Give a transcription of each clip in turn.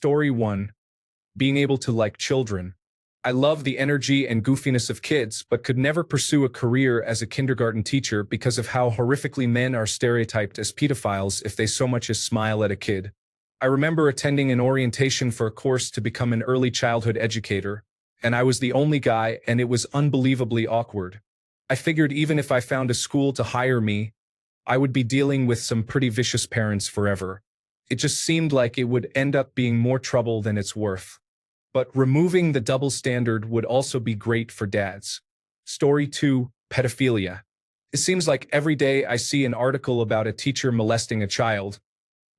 Story 1. Being able to like children. I love the energy and goofiness of kids, but could never pursue a career as a kindergarten teacher because of how horrifically men are stereotyped as pedophiles if they so much as smile at a kid. I remember attending an orientation for a course to become an early childhood educator, and I was the only guy, and it was unbelievably awkward. I figured even if I found a school to hire me, I would be dealing with some pretty vicious parents forever. It just seemed like it would end up being more trouble than it's worth. But removing the double standard would also be great for dads. Story 2. Pedophilia. It seems like every day I see an article about a teacher molesting a child,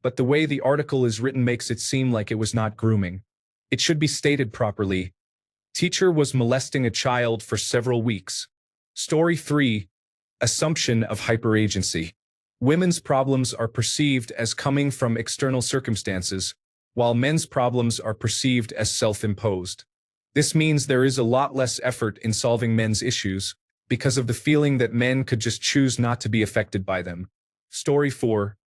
but the way the article is written makes it seem like it was not grooming. It should be stated properly. Teacher was molesting a child for several weeks. Story 3. Assumption of hyperagency. Women's problems are perceived as coming from external circumstances, while men's problems are perceived as self-imposed. This means there is a lot less effort in solving men's issues because of the feeling that men could just choose not to be affected by them. Story 4.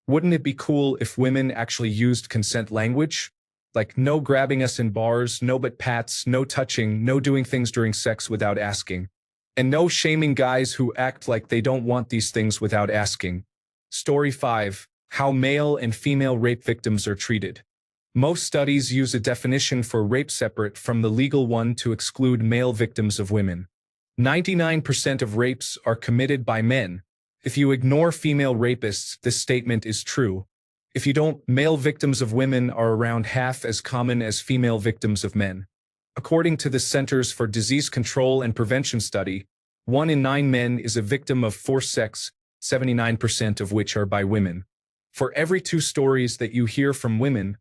Wouldn't it be cool if women actually used consent language? Like no grabbing us in bars, no butt pats, no touching, no doing things during sex without asking. And no shaming guys who act like they don't want these things without asking. Story 5. How male and female rape victims are treated. Most studies use a definition for rape separate from the legal one to exclude male victims of women. 99% of rapes are committed by men. If you ignore female rapists, this statement is true. If you don't, male victims of women are around half as common as female victims of men. According to the Centers for Disease Control and Prevention study, 1 in 9 men is a victim of forced sex, 79% of which are by women. For every 2 stories that you hear from women,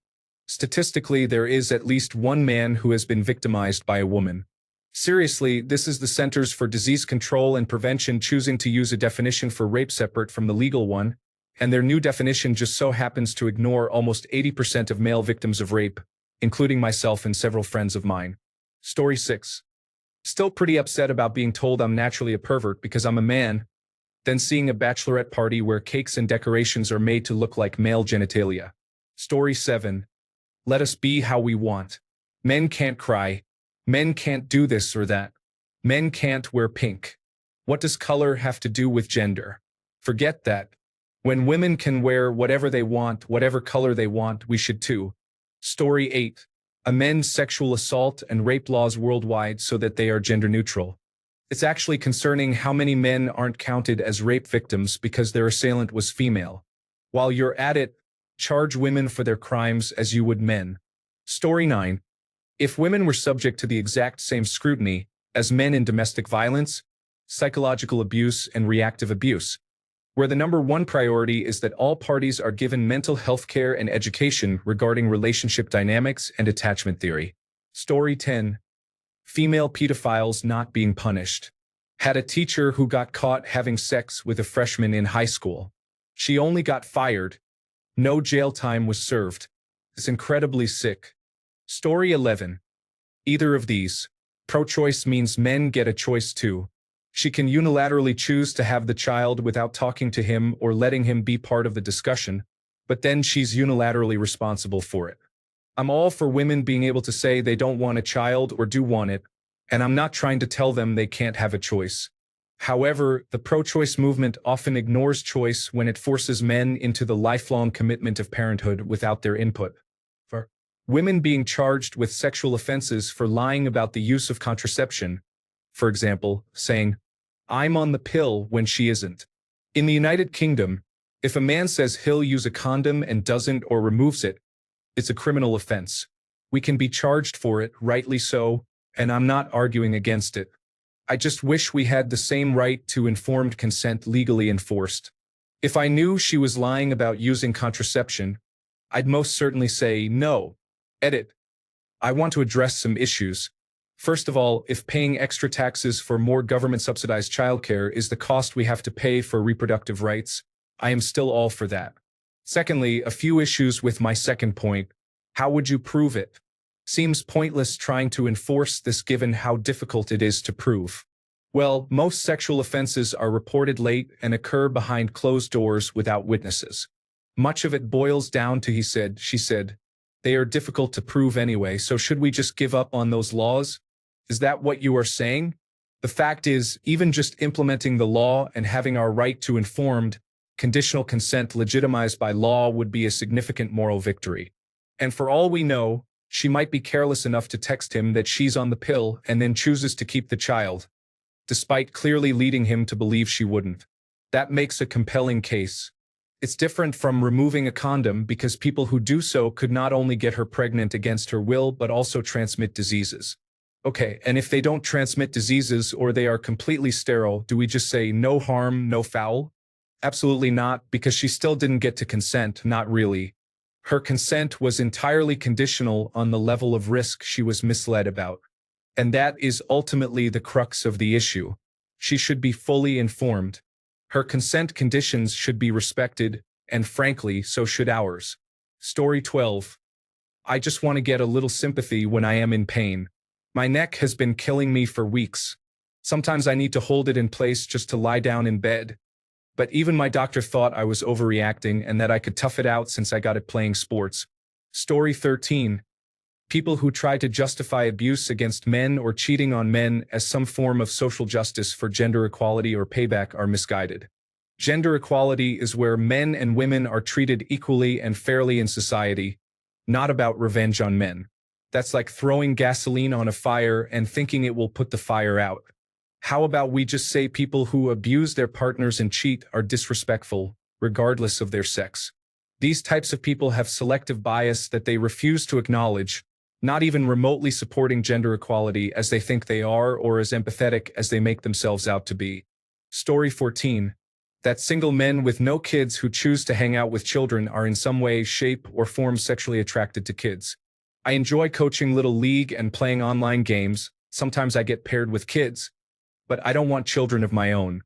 statistically there is at least 1 man who has been victimized by a woman. Seriously, this is the Centers for Disease Control and Prevention choosing to use a definition for rape separate from the legal one, and their new definition just so happens to ignore almost 80% of male victims of rape, including myself and several friends of mine. Story 6. Still pretty upset about being told I'm naturally a pervert because I'm a man, then seeing a bachelorette party where cakes and decorations are made to look like male genitalia. Story 7. Let us be how we want. Men can't cry. Men can't do this or that. Men can't wear pink. What does color have to do with gender? Forget that. When women can wear whatever they want, whatever color they want, we should too. Story 8. Amend sexual assault and rape laws worldwide so that they are gender neutral. It's actually concerning how many men aren't counted as rape victims because their assailant was female. While you're at it, charge women for their crimes as you would men. Story 9. If women were subject to the exact same scrutiny as men in domestic violence, psychological abuse, and reactive abuse, where the number 1 priority is that all parties are given mental health care and education regarding relationship dynamics and attachment theory. Story 10. Female pedophiles not being punished. Had a teacher who got caught having sex with a freshman in high school. She only got fired. No jail time was served. It's incredibly sick. Story 11. Either of these. Pro-choice means men get a choice too. She can unilaterally choose to have the child without talking to him or letting him be part of the discussion, but then she's unilaterally responsible for it. I'm all for women being able to say they don't want a child or do want it, and I'm not trying to tell them they can't have a choice. However, the pro-choice movement often ignores choice when it forces men into the lifelong commitment of parenthood without their input. For women being charged with sexual offenses for lying about the use of contraception, for example, saying, "I'm on the pill" when she isn't. In the United Kingdom, if a man says he'll use a condom and doesn't or removes it, it's a criminal offense. We can be charged for it, rightly so, and I'm not arguing against it. I just wish we had the same right to informed consent legally enforced. If I knew she was lying about using contraception, I'd most certainly say no. Edit. I want to address some issues. First of all, if paying extra taxes for more government-subsidized childcare is the cost we have to pay for reproductive rights, I am still all for that. Secondly, a few issues with my second point. How would you prove it? Seems pointless trying to enforce this given how difficult it is to prove. Well, most sexual offenses are reported late and occur behind closed doors without witnesses. Much of it boils down to he said, she said. They are difficult to prove anyway, so should we just give up on those laws? Is that what you are saying? The fact is, even just implementing the law and having our right to informed, conditional consent legitimized by law would be a significant moral victory. And for all we know, she might be careless enough to text him that she's on the pill and then chooses to keep the child, despite clearly leading him to believe she wouldn't. That makes a compelling case. It's different from removing a condom because people who do so could not only get her pregnant against her will but also transmit diseases. Okay, and if they don't transmit diseases or they are completely sterile, do we just say no harm, no foul? Absolutely not, because she still didn't get to consent, not really. Her consent was entirely conditional on the level of risk she was misled about. And that is ultimately the crux of the issue. She should be fully informed. Her consent conditions should be respected, and frankly, so should ours. Story 12. I just want to get a little sympathy when I am in pain. My neck has been killing me for weeks. Sometimes I need to hold it in place just to lie down in bed. But even my doctor thought I was overreacting and that I could tough it out since I got it playing sports. Story 13. People who try to justify abuse against men or cheating on men as some form of social justice for gender equality or payback are misguided. Gender equality is where men and women are treated equally and fairly in society, not about revenge on men. That's like throwing gasoline on a fire and thinking it will put the fire out. How about we just say people who abuse their partners and cheat are disrespectful, regardless of their sex? These types of people have selective bias that they refuse to acknowledge, not even remotely supporting gender equality as they think they are or as empathetic as they make themselves out to be. Story 14. That single men with no kids who choose to hang out with children are in some way, shape, or form sexually attracted to kids. I enjoy coaching Little League and playing online games. Sometimes I get paired with kids. But I don't want children of my own.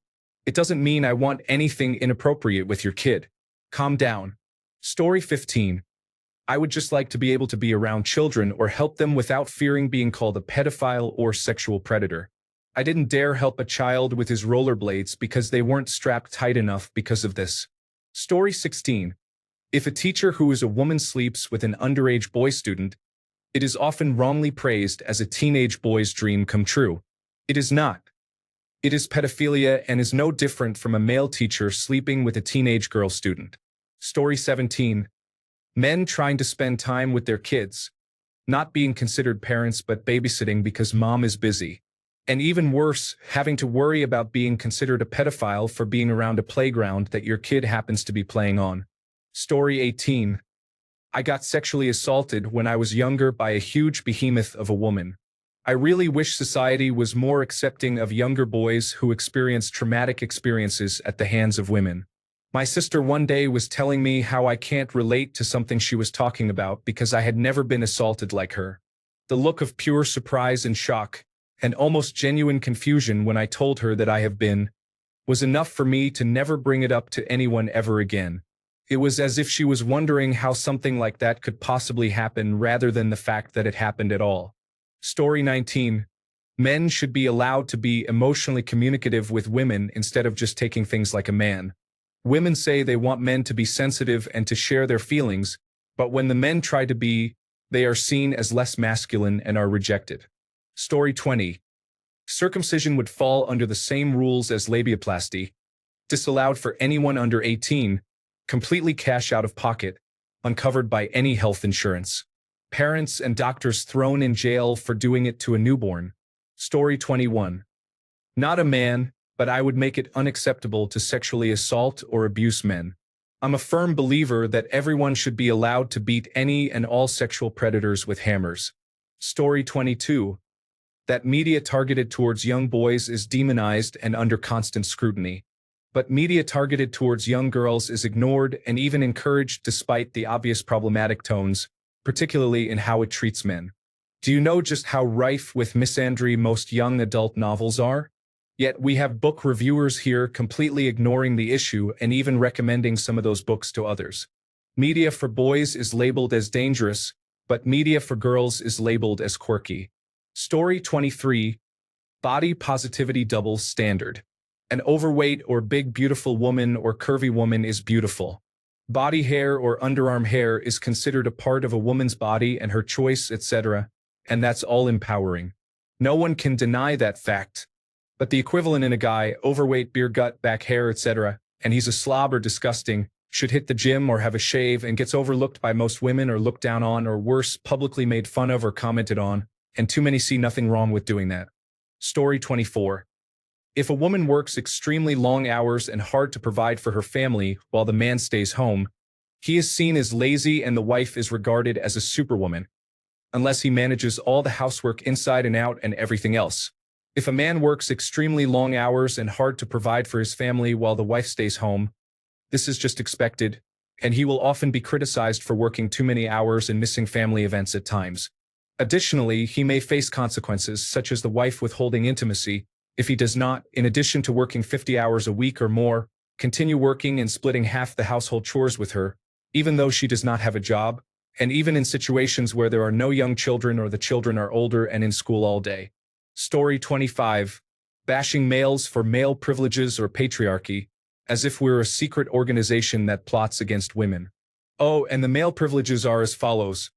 It doesn't mean I want anything inappropriate with your kid. Calm down. Story 15. I would just like to be able to be around children or help them without fearing being called a pedophile or sexual predator. I didn't dare help a child with his rollerblades because they weren't strapped tight enough because of this. Story 16. If a teacher who is a woman sleeps with an underage boy student, it is often wrongly praised as a teenage boy's dream come true. It is not. It is pedophilia and is no different from a male teacher sleeping with a teenage girl student. Story 17. Men trying to spend time with their kids, not being considered parents but babysitting because mom is busy. And even worse, having to worry about being considered a pedophile for being around a playground that your kid happens to be playing on. Story 18. I got sexually assaulted when I was younger by a huge behemoth of a woman. I really wish society was more accepting of younger boys who experience traumatic experiences at the hands of women. My sister one day was telling me how I can't relate to something she was talking about because I had never been assaulted like her. The look of pure surprise and shock, and almost genuine confusion when I told her that I have been, was enough for me to never bring it up to anyone ever again. It was as if she was wondering how something like that could possibly happen rather than the fact that it happened at all. Story 19. Men should be allowed to be emotionally communicative with women instead of just taking things like a man. Women say they want men to be sensitive and to share their feelings, but when the men try to be, they are seen as less masculine and are rejected. Story 20. Circumcision would fall under the same rules as labiaplasty, disallowed for anyone under 18, completely cash out of pocket, uncovered by any health insurance. Parents and doctors thrown in jail for doing it to a newborn. Story 21. Not a man, but I would make it unacceptable to sexually assault or abuse men. I'm a firm believer that everyone should be allowed to beat any and all sexual predators with hammers. Story 22. That media targeted towards young boys is demonized and under constant scrutiny. But media targeted towards young girls is ignored and even encouraged despite the obvious problematic tones, particularly in how it treats men. Do you know just how rife with misandry most young adult novels are? Yet we have book reviewers here completely ignoring the issue and even recommending some of those books to others. Media for boys is labeled as dangerous, but media for girls is labeled as quirky. Story 23. Body positivity double standard. An overweight or big beautiful woman or curvy woman is beautiful. Body hair or underarm hair is considered a part of a woman's body and her choice, etc., and that's all empowering. No one can deny that fact. But the equivalent in a guy, overweight, beer gut, back hair, etc., and he's a slob or disgusting, should hit the gym or have a shave and gets overlooked by most women or looked down on or worse, publicly made fun of or commented on, and too many see nothing wrong with doing that. Story 24. If a woman works extremely long hours and hard to provide for her family while the man stays home, he is seen as lazy and the wife is regarded as a superwoman, unless he manages all the housework inside and out and everything else. If a man works extremely long hours and hard to provide for his family while the wife stays home, this is just expected, and he will often be criticized for working too many hours and missing family events at times. Additionally, he may face consequences such as the wife withholding intimacy if he does not, in addition to working 50 hours a week or more, continue working and splitting half the household chores with her, even though she does not have a job, and even in situations where there are no young children or the children are older and in school all day. Story 25. Bashing males for male privileges or patriarchy, as if we're a secret organization that plots against women. Oh, and the male privileges are as follows.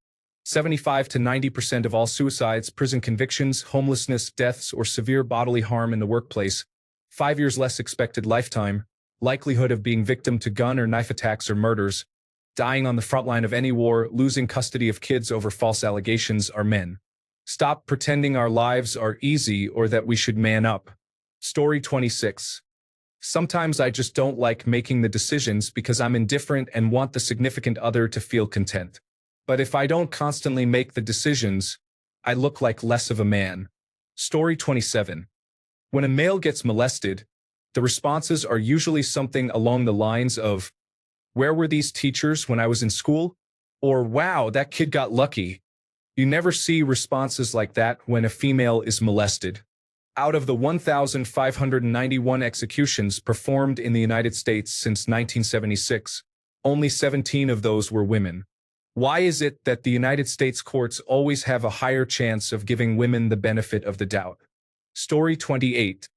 75 to 90% of all suicides, prison convictions, homelessness, deaths, or severe bodily harm in the workplace, 5 years less expected lifetime, likelihood of being victim to gun or knife attacks or murders, dying on the front line of any war, losing custody of kids over false allegations are men. Stop pretending our lives are easy or that we should man up. Story 26. Sometimes I just don't like making the decisions because I'm indifferent and want the significant other to feel content. But if I don't constantly make the decisions, I look like less of a man. Story 27. When a male gets molested, the responses are usually something along the lines of, "Where were these teachers when I was in school?" Or, "Wow, that kid got lucky." You never see responses like that when a female is molested. Out of the 1,591 executions performed in the United States since 1976, only 17 of those were women. Why is it that the United States courts always have a higher chance of giving women the benefit of the doubt? Story 28.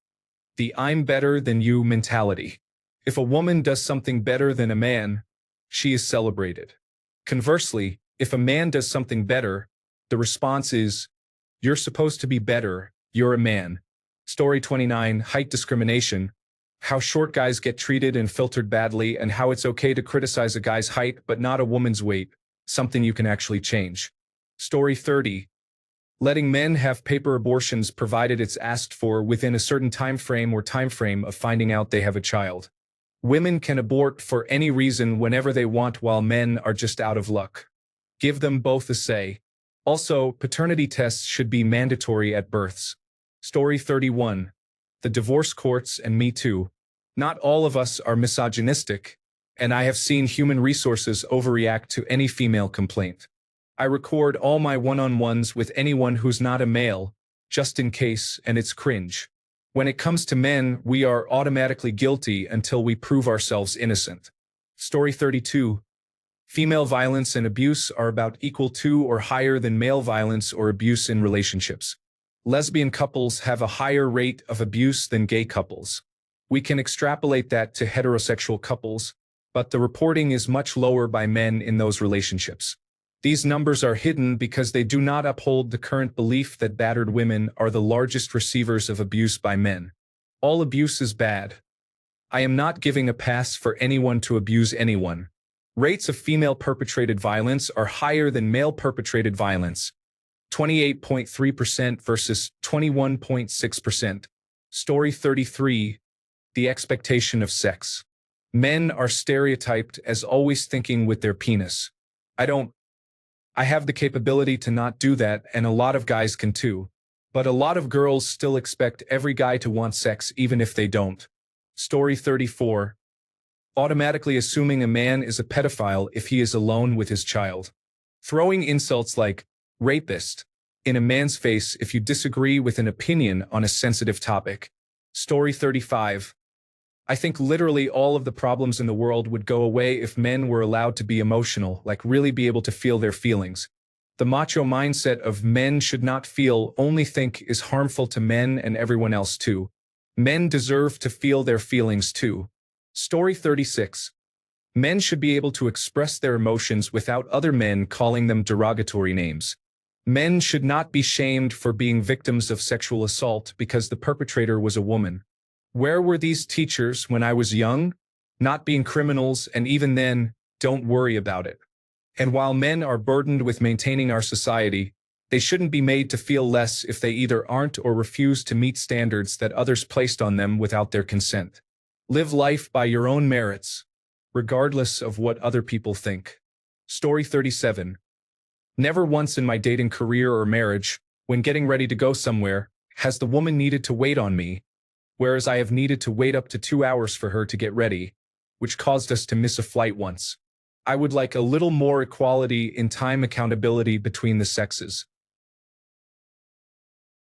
The "I'm better than you" mentality. If a woman does something better than a man, she is celebrated. Conversely, if a man does something better, the response is, "You're supposed to be better, you're a man." Story 29. Height discrimination. How short guys get treated and filtered badly, and how it's okay to criticize a guy's height but not a woman's weight, something you can actually change. Story 30. Letting men have paper abortions provided it's asked for within a certain time frame of finding out they have a child. Women can abort for any reason whenever they want while men are just out of luck. Give them both a say. Also, paternity tests should be mandatory at births. Story 31. The divorce courts and Me Too. Not all of us are misogynistic, and I have seen human resources overreact to any female complaint. I record all my one-on-ones with anyone who's not a male, just in case, and it's cringe. When it comes to men, we are automatically guilty until we prove ourselves innocent. Story 32. Female violence and abuse are about equal to or higher than male violence or abuse in relationships. Lesbian couples have a higher rate of abuse than gay couples. We can extrapolate that to heterosexual couples, but the reporting is much lower by men in those relationships. These numbers are hidden because they do not uphold the current belief that battered women are the largest receivers of abuse by men. All abuse is bad. I am not giving a pass for anyone to abuse anyone. Rates of female-perpetrated violence are higher than male-perpetrated violence. 28.3% versus 21.6%. Story 33. The expectation of sex. Men are stereotyped as always thinking with their penis. I have the capability to not do that, and a lot of guys can too. But a lot of girls still expect every guy to want sex even if they don't. Story 34. Automatically assuming a man is a pedophile if he is alone with his child. Throwing insults like rapist in a man's face if you disagree with an opinion on a sensitive topic. Story 35. I think literally all of the problems in the world would go away if men were allowed to be emotional, like really be able to feel their feelings. The macho mindset of men should not feel, only think is harmful to men and everyone else too. Men deserve to feel their feelings too. Story 36. Men should be able to express their emotions without other men calling them derogatory names. Men should not be shamed for being victims of sexual assault because the perpetrator was a woman. Where were these teachers when I was young? Not being criminals, and even then, don't worry about it. And while men are burdened with maintaining our society, they shouldn't be made to feel less if they either aren't or refuse to meet standards that others placed on them without their consent. Live life by your own merits, regardless of what other people think. Story 37. Never once in my dating career or marriage, when getting ready to go somewhere, has the woman needed to wait on me, whereas I have needed to wait up to 2 hours for her to get ready, which caused us to miss a flight once. I would like a little more equality in time accountability between the sexes.